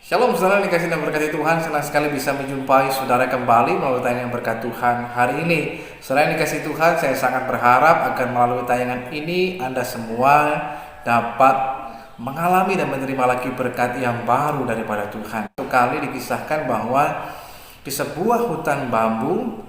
Shalom saudara yang dikasihi dan berkati Tuhan, senang sekali bisa menjumpai saudara kembali melalui tayangan berkat Tuhan hari ini. Saudara yang dikasihi Tuhan, saya sangat berharap agar melalui tayangan ini Anda semua dapat mengalami dan menerima lagi berkat yang baru daripada Tuhan. Satu kali dikisahkan bahwa di sebuah hutan bambu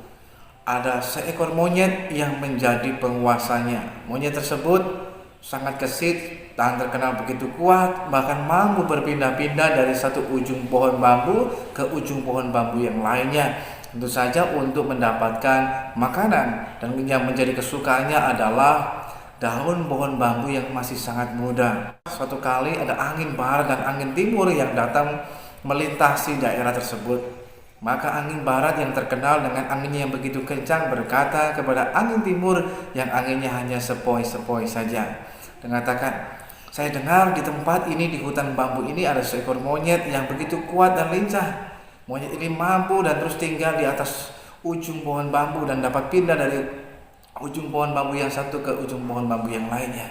ada seekor monyet yang menjadi penguasanya. Monyet tersebut sangat gesit dan terkenal begitu kuat, bahkan mampu berpindah-pindah dari satu ujung pohon bambu ke ujung pohon bambu yang lainnya, tentu saja untuk mendapatkan makanan. Dan yang menjadi kesukaannya adalah daun pohon bambu yang masih sangat muda. Suatu kali ada angin barat dan angin timur yang datang melintasi daerah tersebut. Maka angin barat yang terkenal dengan anginnya yang begitu kencang berkata kepada angin timur yang anginnya hanya sepoi-sepoi saja, dan mengatakan, "Saya dengar di tempat ini, di hutan bambu ini ada seekor monyet yang begitu kuat dan lincah. Monyet ini mampu dan terus tinggal di atas ujung pohon bambu dan dapat pindah dari ujung pohon bambu yang satu ke ujung pohon bambu yang lainnya.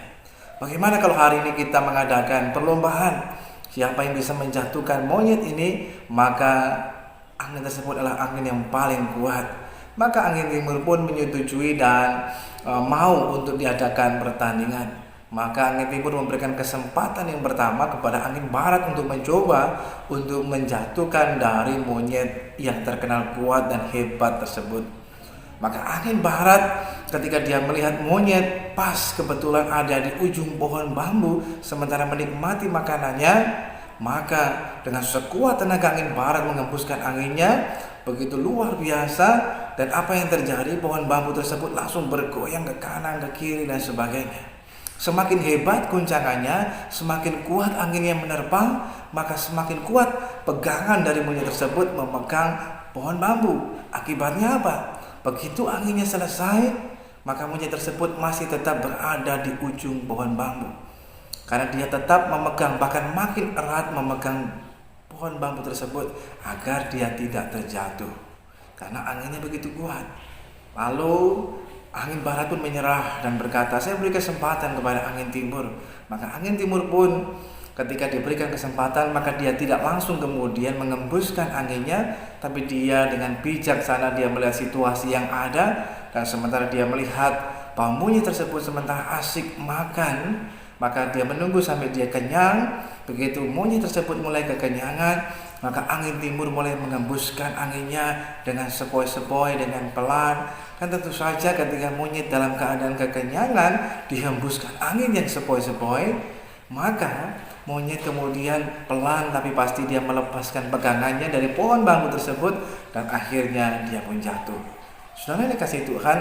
Bagaimana kalau hari ini kita mengadakan perlombaan? Siapa yang bisa menjatuhkan monyet ini, maka angin tersebut adalah angin yang paling kuat." Maka angin timur pun menyetujui dan mau untuk diadakan pertandingan. Maka angin timur memberikan kesempatan yang pertama kepada angin barat untuk mencoba untuk menjatuhkan dari monyet yang terkenal kuat dan hebat tersebut. Maka angin barat ketika dia melihat monyet pas kebetulan ada di ujung pohon bambu sementara menikmati makanannya, maka dengan sekuat tenaga angin barat menghembuskan anginnya begitu luar biasa, dan apa yang terjadi, pohon bambu tersebut langsung bergoyang ke kanan, ke kiri dan sebagainya. Semakin hebat guncangannya, semakin kuat angin yang menerpa, maka semakin kuat pegangan dari monyet tersebut memegang pohon bambu. Akibatnya apa? Begitu anginnya selesai, maka monyet tersebut masih tetap berada di ujung pohon bambu. Karena dia tetap memegang, bahkan makin erat memegang pohon bambu tersebut agar dia tidak terjatuh. Karena anginnya begitu kuat. Lalu angin barat pun menyerah dan berkata, "Saya beri kesempatan kepada angin timur." Maka angin timur pun ketika diberikan kesempatan, maka dia tidak langsung kemudian mengembuskan anginnya, tapi dia dengan bijaksana dia melihat situasi yang ada, dan sementara dia melihat bahwa monyet tersebut sementara asik makan, maka dia menunggu sampai dia kenyang. Begitu monyet tersebut mulai kekenyangan, maka angin timur mulai mengembuskan anginnya dengan sepoi-sepoi, dengan pelan. Kan tentu saja ketika monyet dalam keadaan kekenyangan dihembuskan angin yang sepoi-sepoi, maka monyet kemudian pelan tapi pasti dia melepaskan pegangannya dari pohon bambu tersebut, dan akhirnya dia pun jatuh. Saudara yang dikasihi Tuhan,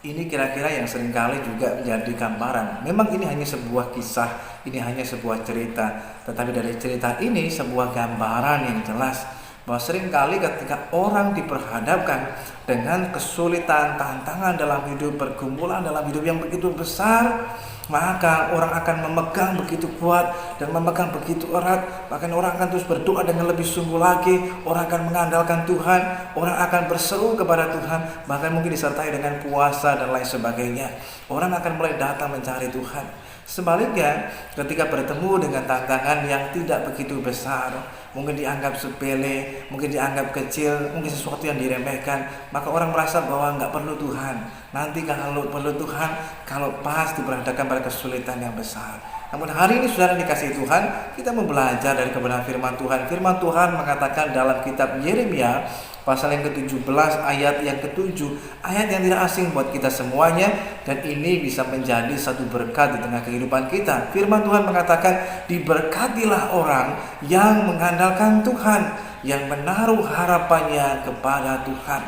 ini kira-kira yang seringkali juga menjadi gambaran. Memang ini hanya sebuah kisah, ini hanya sebuah cerita, tetapi dari cerita ini sebuah gambaran yang jelas bahwa seringkali ketika orang diperhadapkan dengan kesulitan, tantangan dalam hidup, pergumulan dalam hidup yang begitu besar, maka orang akan memegang begitu kuat dan memegang begitu erat. Bahkan orang akan terus berdoa dengan lebih sungguh lagi. Orang akan mengandalkan Tuhan, orang akan berseru kepada Tuhan, bahkan mungkin disertai dengan puasa dan lain sebagainya. Orang akan mulai datang mencari Tuhan. Sebaliknya, ketika bertemu dengan tantangan yang tidak begitu besar, mungkin dianggap sepele, mungkin dianggap kecil, mungkin sesuatu yang diremehkan, maka orang merasa bahwa nggak perlu Tuhan. Nanti kalau perlu Tuhan, kalau pas diperhadapkan pada kesulitan yang besar. Namun hari ini saudara dikasihi Tuhan, kita mau belajar dari kebenaran firman Tuhan. Firman Tuhan mengatakan dalam kitab Yeremia pasal yang ke-17 ayat yang ke-7, ayat yang tidak asing buat kita semuanya, dan ini bisa menjadi satu berkat di tengah kehidupan kita. Firman Tuhan mengatakan, "Diberkatilah orang yang mengandalkan Tuhan, yang menaruh harapannya kepada Tuhan."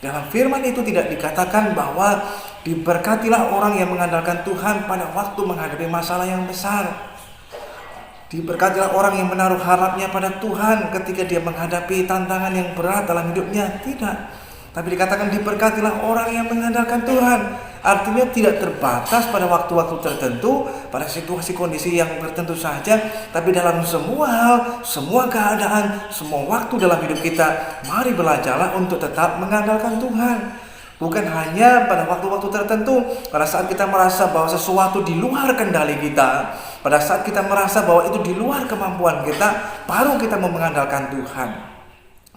Dalam firman itu tidak dikatakan bahwa diberkatilah orang yang mengandalkan Tuhan pada waktu menghadapi masalah yang besar. Diberkatilah orang yang menaruh harapnya pada Tuhan ketika dia menghadapi tantangan yang berat dalam hidupnya. Tidak. Tapi dikatakan diberkatilah orang yang mengandalkan Tuhan. Artinya tidak terbatas pada waktu-waktu tertentu, pada situasi kondisi yang tertentu saja, tapi dalam semua hal, semua keadaan, semua waktu dalam hidup kita, mari belajarlah untuk tetap mengandalkan Tuhan. Bukan hanya pada waktu-waktu tertentu, pada saat kita merasa bahwa sesuatu di luar kendali kita, Pada saat kita merasa bahwa itu di luar kemampuan kita, baru kita mau mengandalkan Tuhan.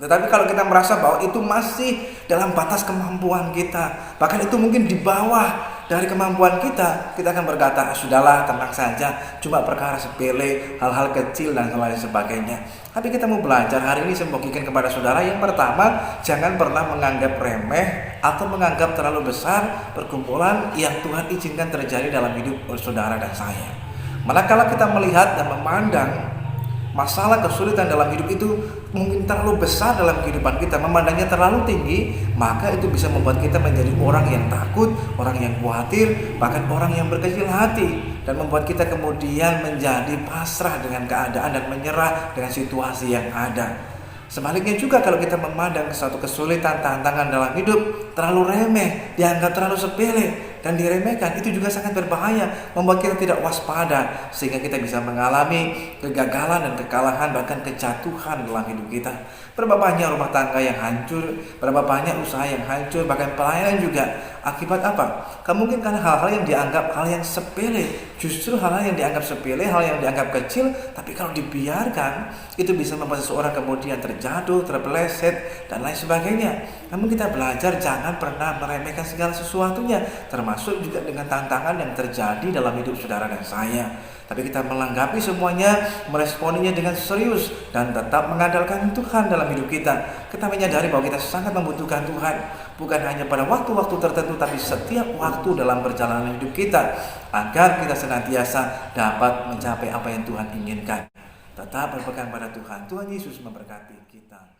Tetapi kalau kita merasa bahwa itu masih dalam batas kemampuan kita, bahkan itu mungkin di bawah dari kemampuan kita akan berkata, sudahlah, tenang saja, cuma perkara sepele, hal-hal kecil dan lain sebagainya. Tapi kita mau belajar hari ini, saya membagikan kepada saudara, yang pertama, jangan pernah menganggap remeh atau menganggap terlalu besar pergumulan yang Tuhan izinkan terjadi dalam hidup saudara dan saya. Manakala kita melihat dan memandang masalah kesulitan dalam hidup itu mungkin terlalu besar dalam kehidupan kita, memandangnya terlalu tinggi, maka itu bisa membuat kita menjadi orang yang takut, orang yang khawatir, bahkan orang yang berkecil hati, dan membuat kita kemudian menjadi pasrah dengan keadaan dan menyerah dengan situasi yang ada. Sebaliknya juga, kalau kita memandang suatu kesulitan, tantangan dalam hidup terlalu remeh, dianggap terlalu sepele dan diremehkan, itu juga sangat berbahaya, membuat kita tidak waspada, sehingga kita bisa mengalami kegagalan dan kekalahan, bahkan kejatuhan dalam hidup kita. Berapa banyak rumah tangga yang hancur, berapa banyak usaha yang hancur, bahkan pelayanan juga. Akibat apa? Mungkin karena hal-hal yang dianggap hal yang sepele. Justru hal-hal yang dianggap sepele, hal yang dianggap kecil, tapi kalau dibiarkan, itu bisa membuat seseorang kemudian terjatuh, terpeleset, dan lain sebagainya. Namun kita belajar jangan pernah meremehkan segala sesuatunya, termasuk juga dengan tantangan yang terjadi dalam hidup saudara dan saya. Tapi kita melengkapi semuanya, meresponinya dengan serius, dan tetap mengandalkan Tuhan dalam hidup kita. Kita menyadari bahwa kita sangat membutuhkan Tuhan, bukan hanya pada waktu-waktu tertentu, tapi setiap waktu dalam perjalanan hidup kita, agar kita senantiasa dapat mencapai apa yang Tuhan inginkan. Tetap berpegang pada Tuhan. Tuhan Yesus memberkati kita.